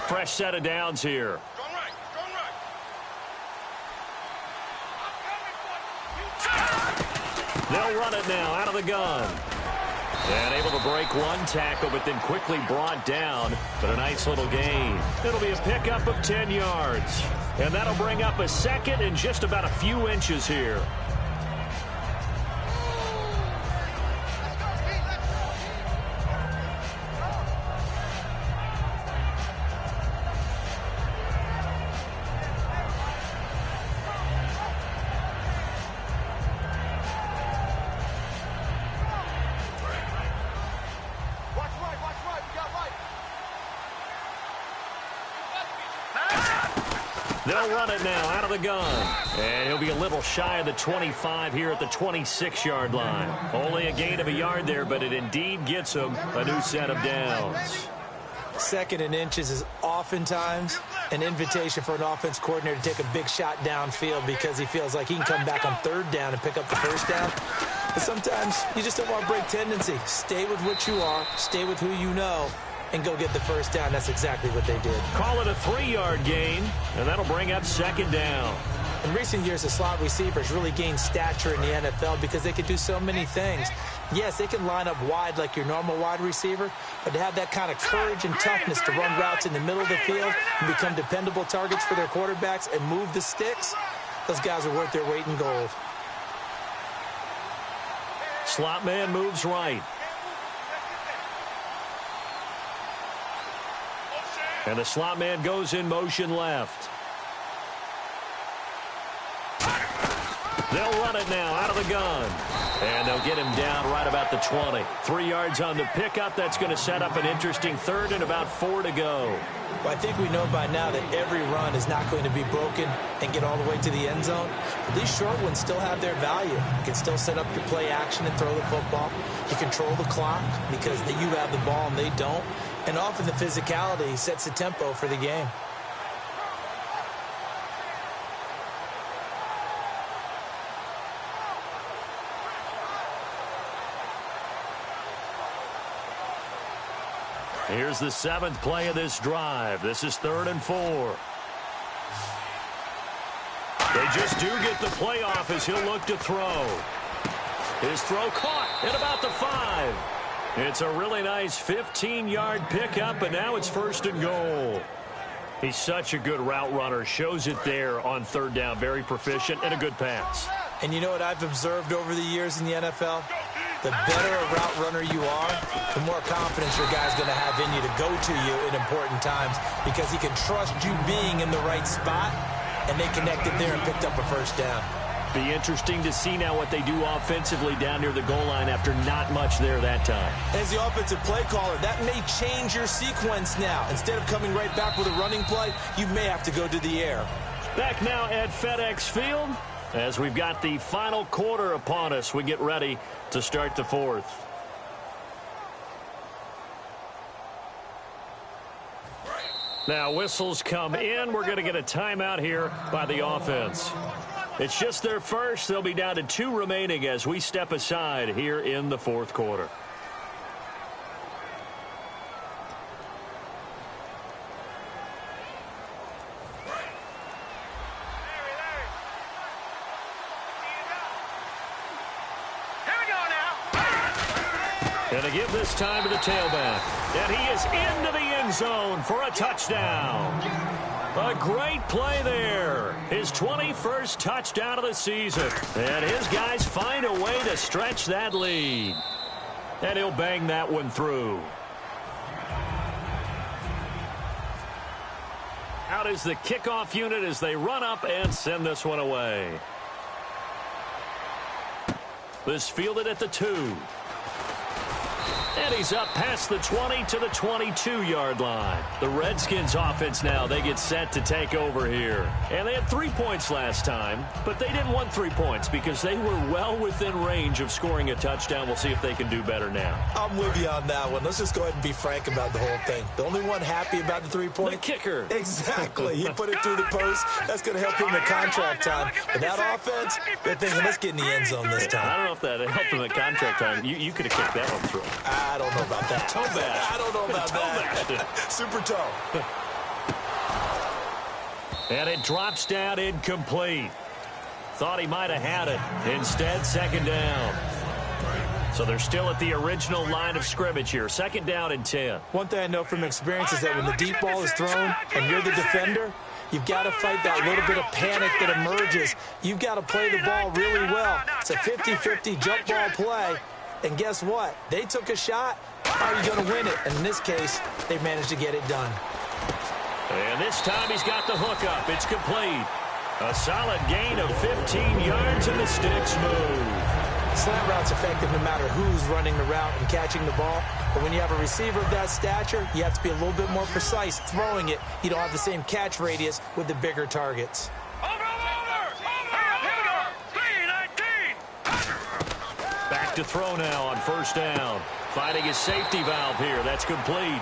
B: Fresh set of downs here.
D: Strong right, strong right.
B: They'll run it now out of the gun. And able to break one tackle, but then quickly brought down. But a nice little gain. It'll be a pickup of 10 yards. And that'll bring up a second and just about a few inches here. They'll run it now out of the gun. And he'll be a little shy of the 25 here at the 26-yard line. Only a gain of a yard there, but it indeed gets him a new set of downs.
C: Second and inches is oftentimes an invitation for an offense coordinator to take a big shot downfield because he feels like he can come back on third down and pick up the first down. But sometimes you just don't want to break tendency. Stay with what you are, stay with who you know, and go get the first down. That's exactly what they did.
B: Call it a 3-yard gain, and that'll bring up second down.
C: In recent years, the slot receivers really gained stature in the NFL because they can do so many things. Yes, they can line up wide like your normal wide receiver, but to have that kind of courage and toughness to run routes in the middle of the field and become dependable targets for their quarterbacks and move the sticks, those guys are worth their weight in gold.
B: Slot man moves right. And the slot man goes in motion left. They'll run it now out of the gun. And they'll get him down right about the 20. 3 yards on the pickup. That's going to set up an interesting third and about 4 to go.
C: Well, I think we know by now that every run is not going to be broken and get all the way to the end zone. But these short ones still have their value. You can still set up your play action and throw the football. You control the clock because you have the ball and they don't. And often the physicality sets the tempo for the game.
B: Here's the 7th play of this drive. This is 3rd and 4. They just do get the play off as he'll look to throw. His throw caught at about the 5. It's a really nice 15-yard pickup, and now it's 1st and goal. He's such a good route runner. Shows it there on 3rd down. Very proficient and a good pass.
C: And you know what I've observed over the years in the NFL? The better a route runner you are, the more confidence your guy's going to have in you to go to you in important times because he can trust you being in the right spot, and they connected there and picked up a 1st down.
B: Be interesting to see now what they do offensively down near the goal line after not much there that time.
C: As the offensive play caller, that may change your sequence now. Instead of coming right back with a running play, you may have to go to the air.
B: Back now at FedEx Field as we've got the final quarter upon us. We get ready to start the 4th. Now whistles come in. We're going to get a timeout here by the offense. It's just their first. They'll be down to 2 remaining as we step aside here in the 4th quarter. Going to give this time to the tailback. And he is into the end zone for a touchdown. A great play there. His 21st touchdown of the season. And his guys find a way to stretch that lead. And he'll bang that one through. Out is the kickoff unit as they run up and send this one away. This fielded at the 2. And he's up past the 20 to the 22-yard line. The Redskins offense now, they get set to take over here. And they had 3 points last time, but they didn't want 3 points because they were well within range of scoring a touchdown. We'll see if they can do better now.
C: I'm with you on that one. Let's just go ahead and be frank about the whole thing. The only one happy about the 3-point?
B: The kicker.
C: Exactly. He put it through the post. That's going to help him in contract time. But that offense, they're thinking, let's get in the end zone this time.
B: I don't know if that helped him in contract time. You could have kicked that one through.
C: I don't know about that.
B: Toe bash.
C: I don't know about that. Super toe.
B: And it drops down incomplete. Thought he might have had it. Instead, 2nd down. So they're still at the original line of scrimmage here. 2nd down and 10.
C: One thing I know from experience is that when the deep ball is thrown and you're the defender, you've got to fight that little bit of panic that emerges. You've got to play the ball really well. It's a 50-50 jump ball play. And guess what? They took a shot. How are you going to win it? And in this case, they managed to get it done.
B: And this time he's got the hook up. It's complete. A solid gain of 15 yards and the sticks move.
C: Slant route's effective no matter who's running the route and catching the ball. But when you have a receiver of that stature, you have to be a little bit more precise throwing it. You don't have the same catch radius with the bigger targets.
B: Back to throw now on 1st down. Finding his safety valve here. That's complete.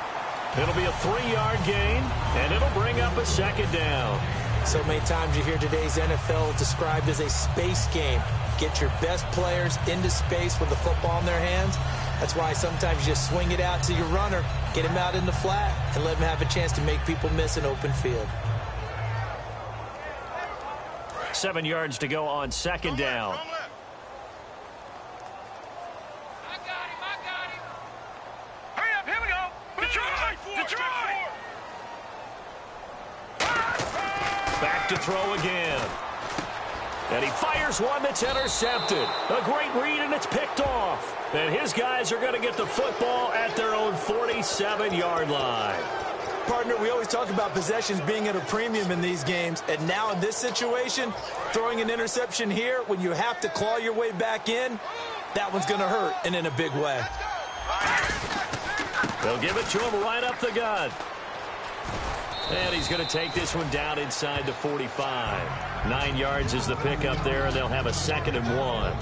B: It'll be a 3-yard gain, and it'll bring up a 2nd down.
C: So many times you hear today's NFL described as a space game. Get your best players into space with the football in their hands. That's why sometimes you just swing it out to your runner, get him out in the flat, and let him have a chance to make people miss an open field.
B: 7 yards to go on 2nd down. Back to throw again. And he fires one that's intercepted. A great read, and it's picked off. And his guys are going to get the football at their own 47-yard line.
C: Partner, we always talk about possessions being at a premium in these games. And now in this situation, throwing an interception here when you have to claw your way back in, that one's going to hurt, and in a big way.
B: They'll give it to him right up the gut. And he's going to take this one down inside the 45. 9 yards is the pickup there, and they'll have a 2nd and 1.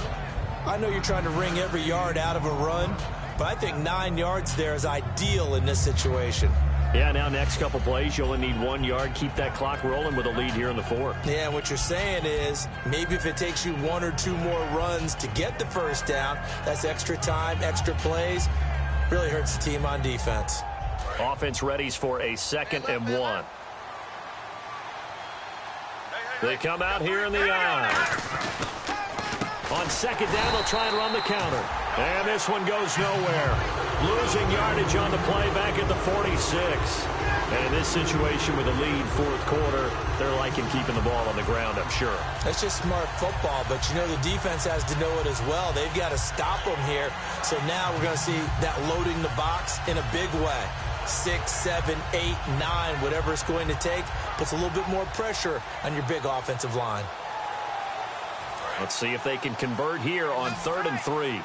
C: I know you're trying to wring every yard out of a run, but I think 9 yards there is ideal in this situation.
B: Yeah, now next couple plays, you only need 1 yard. Keep that clock rolling with a lead here in the 4th.
C: Yeah, what you're saying is maybe if it takes you 1 or 2 more runs to get the 1st down, that's extra time, extra plays. Really hurts the team on defense.
B: Offense readies for a 2nd and 1. They come out here in the I. On 2nd down, they'll try and run the counter. And this one goes nowhere. Losing yardage on the play back at the 46. And in this situation with a lead 4th quarter, they're liking keeping the ball on the ground, I'm sure.
C: That's just smart football, but you know the defense has to know it as well. They've got to stop them here. So now we're going to see that loading the box in a big way. 6, 7, 8, 9, whatever it's going to take, puts a little bit more pressure on your big offensive line.
B: Let's see if they can convert here on 3rd and 3.
E: Here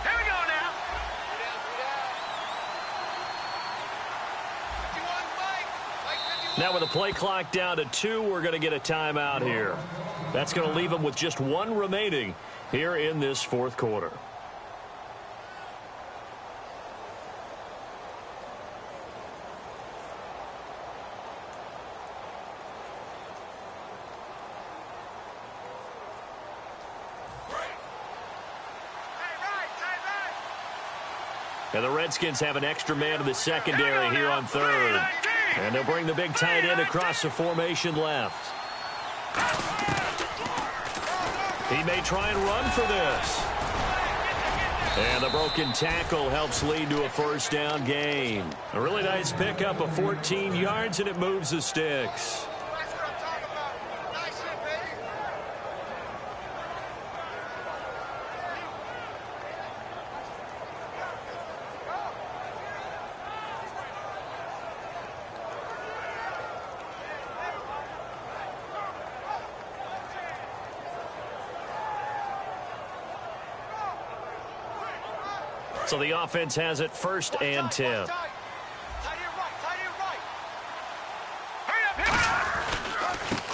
E: we go now.
B: Now with the play clock down to 2, we're going to get a timeout here. That's going to leave them with just 1 remaining here in this 4th quarter. And the Redskins have an extra man in the secondary here on 3rd. And they'll bring the big tight end across the formation left. He may try and run for this. And the broken tackle helps lead to a 1st down gain. A really nice pickup of 14 yards, and it moves the sticks.
D: That's what I'm talking about. Nice hit, baby.
B: So the offense has it 1st and 10.
D: Tight end right.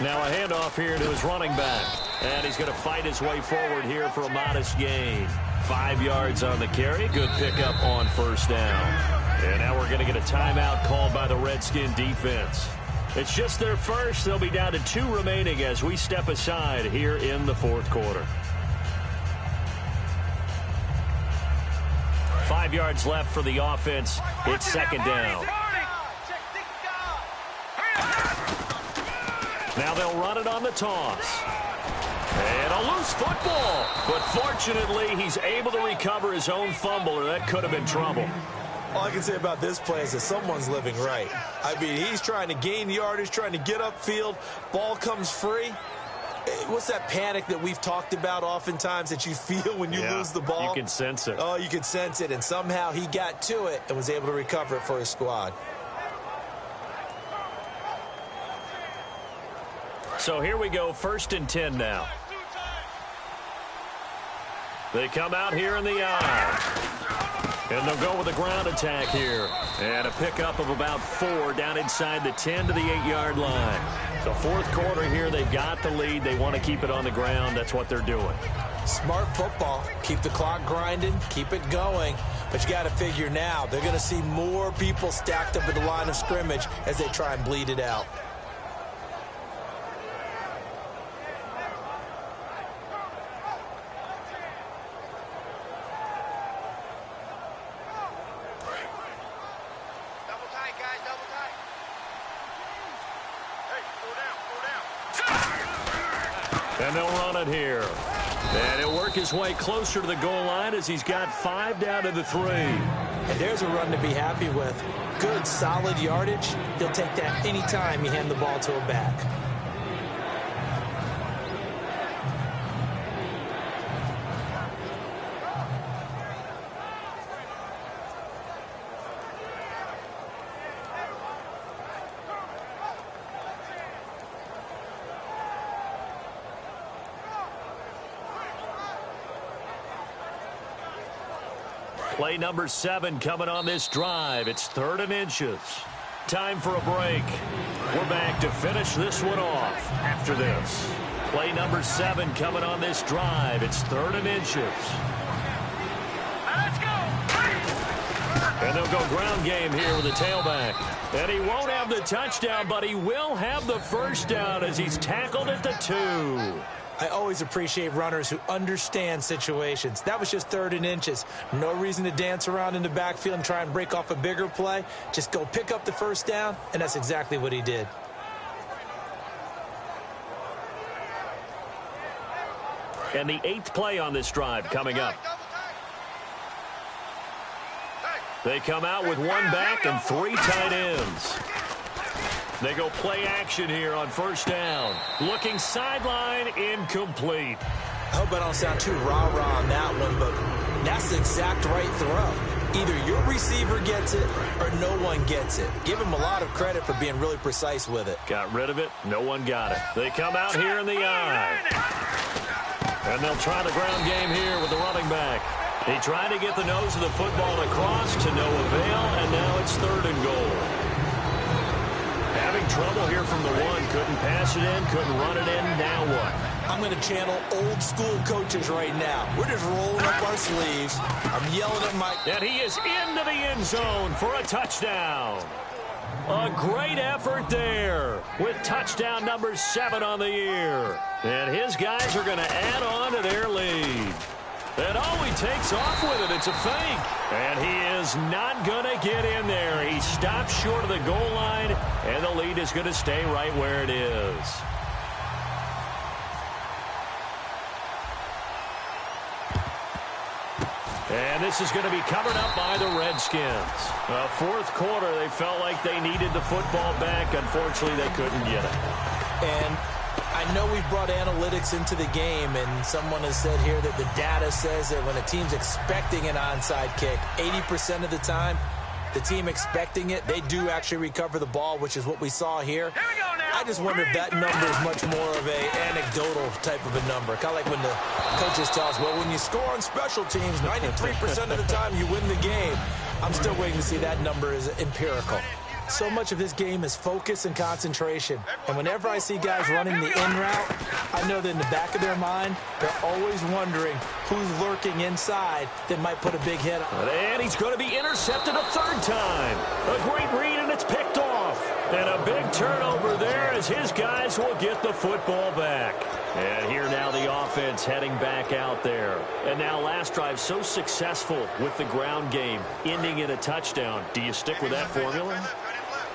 B: Now a handoff here to his running back. And he's going to fight his way forward here for a modest gain. 5 yards on the carry. Good pickup on 1st down. And now we're going to get a timeout called by the Redskin defense. It's just their first. They'll be down to 2 remaining as we step aside here in the 4th quarter. 5 yards left for the offense. It's 2nd down. Now they'll run it on the toss. And a loose football. But fortunately, he's able to recover his own fumble, or that could have been trouble.
C: All I can say about this play is that someone's living right. I mean, he's trying to gain yardage, trying to get upfield. Ball comes free. What's that panic that we've talked about oftentimes that you feel when you lose the ball?
B: You can sense it.
C: Oh, you can sense it, and somehow he got to it and was able to recover it for his squad.
B: So here we go, 1st and 10 now. They come out here in the I. And they'll go with a ground attack here. And a pickup of about 4 down inside the 10 to the 8-yard line. The 4th quarter here, they've got the lead. They want to keep it on the ground. That's what they're doing.
C: Smart football. Keep the clock grinding. Keep it going. But you got to figure now, they're going to see more people stacked up at the line of scrimmage as they try and bleed it out.
B: And they'll run it here. And he'll work his way closer to the goal line as he's got 5 down to the 3.
C: And there's a run to be happy with. Good, solid yardage. He'll take that anytime you hand the ball to a back.
B: Play number 7 coming on this drive. It's 3rd and inches. Time for a break. We're back to finish this one off after this. Play number 7 coming on this drive. It's 3rd and inches.
E: Let's go.
B: And they'll go ground game here with the tailback. And he won't have the touchdown, but he will have the 1st down as he's tackled at the 2.
C: I always appreciate runners who understand situations. That was just 3rd and inches. No reason to dance around in the backfield and try and break off a bigger play. Just go pick up the first down, and that's exactly what he did.
B: And the 8th play on this drive coming up. They come out with 1 back and 3 tight ends. They go play action here on 1st down. Looking sideline, incomplete.
C: I hope I don't sound too rah-rah on that one, but that's the exact right throw. Either your receiver gets it or no one gets it. Give him a lot of credit for being really precise with it.
B: Got rid of it. No one got it. They come out here in the eye. And they'll try the ground game here with the running back. He tried to get the nose of the football across to no avail, and now it's 3rd and goal. Having trouble here from the 1. Couldn't pass it in, couldn't run it in. Now what?
C: I'm going to channel old school coaches right now. We're just rolling up our sleeves. I'm yelling at Mike.
B: And he is into the end zone for a touchdown. A great effort there with touchdown number 7 on the year. And his guys are going to add on to their lead. And he takes off with it. It's a fake. And he is not going to get in there. He stops short of the goal line, and the lead is going to stay right where it is. And this is going to be covered up by the Redskins. 4th quarter, they felt like they needed the football back. Unfortunately, they couldn't get it.
C: And I know we've brought analytics into the game, and someone has said here that the data says that when a team's expecting an onside kick, 80% of the time, the team expecting it, they do actually recover the ball, which is what we saw here. I just wonder if that number is much more of a anecdotal type of a number. Kind of like when the coaches tell us, well, when you score on special teams, 93% of the time you win the game. I'm still waiting to see that number is empirical. So much of this game is focus and concentration. And whenever I see guys running the in route, I know that in the back of their mind, they're always wondering who's lurking inside that might put a big hit on.
B: And he's going to be intercepted a 3rd time. A great read, and it's picked off. And a big turnover there as his guys will get the football back. And here now the offense heading back out there. And now last drive so successful with the ground game, ending in a touchdown. Do you stick with that formula?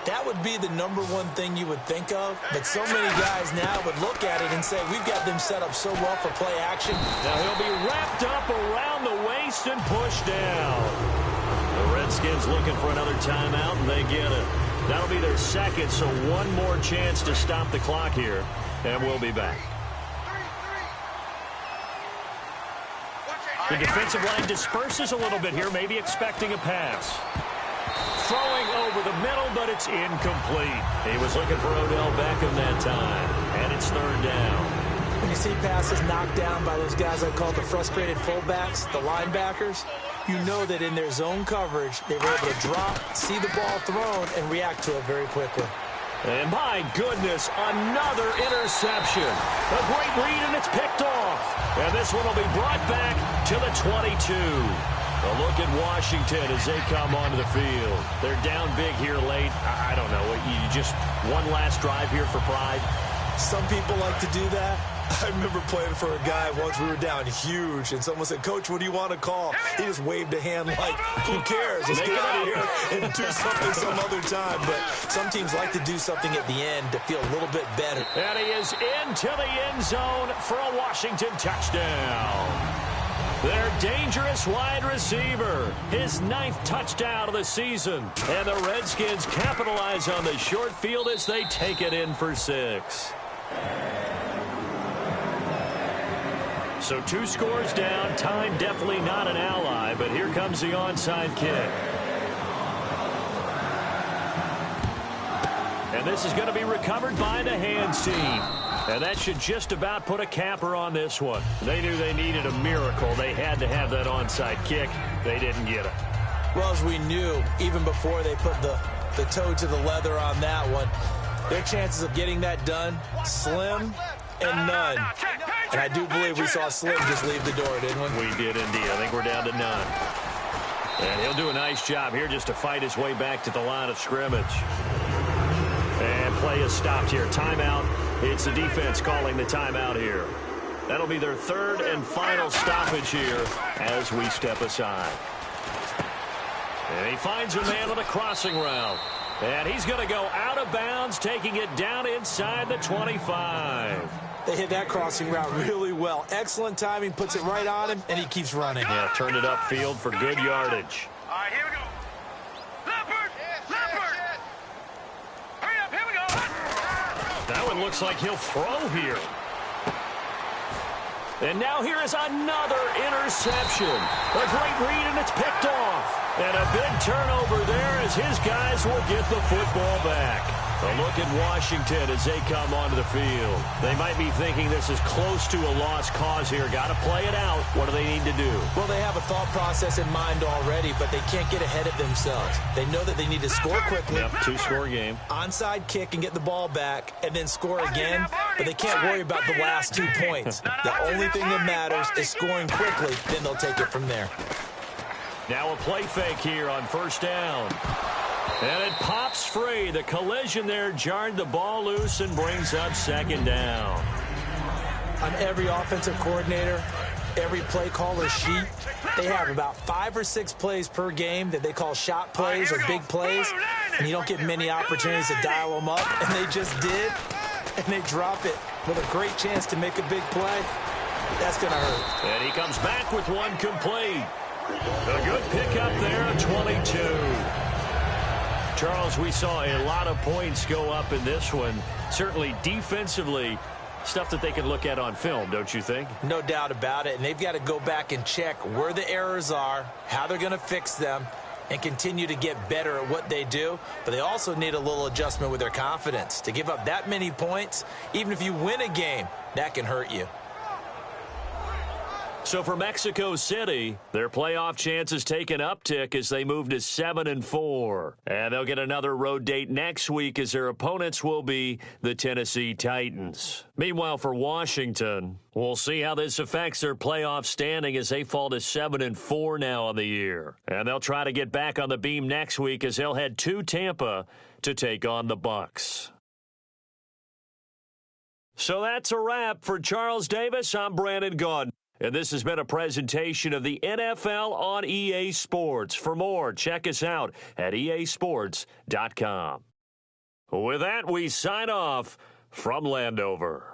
C: That would be the number 1 thing you would think of, but so many guys now would look at it and say, we've got them set up so well for play action.
B: Now he'll be wrapped up around the waist and pushed down. The Redskins looking for another timeout, and they get it. That'll be their 2nd, so 1 more chance to stop the clock here, and we'll be back. The defensive line disperses a little bit here, maybe expecting a pass. Throwing over the middle, but it's incomplete. He was looking for Odell Beckham that time, and it's 3rd down.
C: When you see passes knocked down by those guys I call the frustrated fullbacks, the linebackers, you know that in their zone coverage, they were able to drop, see the ball thrown, and react to it very quickly.
B: And my goodness, another interception. A great read, and it's picked off. And this one will be brought back to the 22. A look at Washington as they come onto the field. They're down big here late. I don't know. You just one last drive here for pride?
C: Some people like to do that. I remember playing for a guy once. We were down huge, and someone said, Coach, what do you want to call? He just waved a hand like, who cares? Let's get out of here and do something some other time. But some teams like to do something at the end to feel a little bit better.
B: And he is into the end zone for a Washington touchdown. Their dangerous wide receiver, his 9th touchdown of the season. And the Redskins capitalize on the short field as they take it in for 6. So 2 scores down. Time definitely not an ally, but here comes the onside kick. And this is going to be recovered by the hands team. And that should just about put a capper on this one. They knew they needed a miracle. They had to have that onside kick. They didn't get it.
C: Well, as we knew, even before they put the toe to the leather on that one, their chances of getting that done, slim and none. And I do believe we saw Slim just leave the door, didn't we?
B: We did indeed. I think we're down to none. And he'll do a nice job here just to fight his way back to the line of scrimmage. And play is stopped here. Timeout. It's the defense calling the timeout here. That'll be their third and final stoppage here as we step aside. And he finds a man on the crossing route. And he's going to go out of bounds, taking it down inside the 25.
C: They hit that crossing route really well. Excellent timing, puts it right on him, and he keeps running.
B: Yeah, turned it upfield for good yardage.
E: All right, here we go. Leopard! Leopard! Hurry up, here we go.
B: That one looks like he'll throw here. And now here is another interception. A great read, and it's picked off. And a big turnover there as his guys will get the football back. A look at Washington as they come onto the field. They might be thinking this is close to a lost cause here. Got to play it out. What do they need to do?
C: Well, they have a thought process in mind already, but they can't get ahead of themselves. They know that they need to score quickly.
B: Yep, two-score game.
C: Onside kick and get the ball back, and then score again, but they can't worry about the last 2 points. The only thing that matters is scoring quickly, then they'll take it from there.
B: Now a play fake here on first down. And it pops free. The collision there jarred the ball loose and brings up second down.
C: On every offensive coordinator, every play caller's sheet, they have about 5 or 6 plays per game that they call shot plays or big plays, and you don't get many opportunities to dial them up, and they just did, and they drop it with a great chance to make a big play. That's going to hurt.
B: And he comes back with one complete. A good pickup there at 22. Charles, we saw a lot of points go up in this one. Certainly defensively, stuff that they can look at on film, don't you think?
C: No doubt about it, and they've got to go back and check where the errors are, how they're going to fix them, and continue to get better at what they do. But they also need a little adjustment with their confidence. To give up that many points, even if you win a game, that can hurt you.
B: So for Mexico City, their playoff chances take an uptick as they move to 7-4. And they'll get another road date next week as their opponents will be the Tennessee Titans. Meanwhile, for Washington, we'll see how this affects their playoff standing as they fall to 7-4 now on the year. And they'll try to get back on the beam next week as they'll head to Tampa to take on the Bucs. So that's a wrap. For Charles Davis, I'm Brandon Gaudin. And this has been a presentation of the NFL on EA Sports. For more, check us out at easports.com. With that, we sign off from Landover.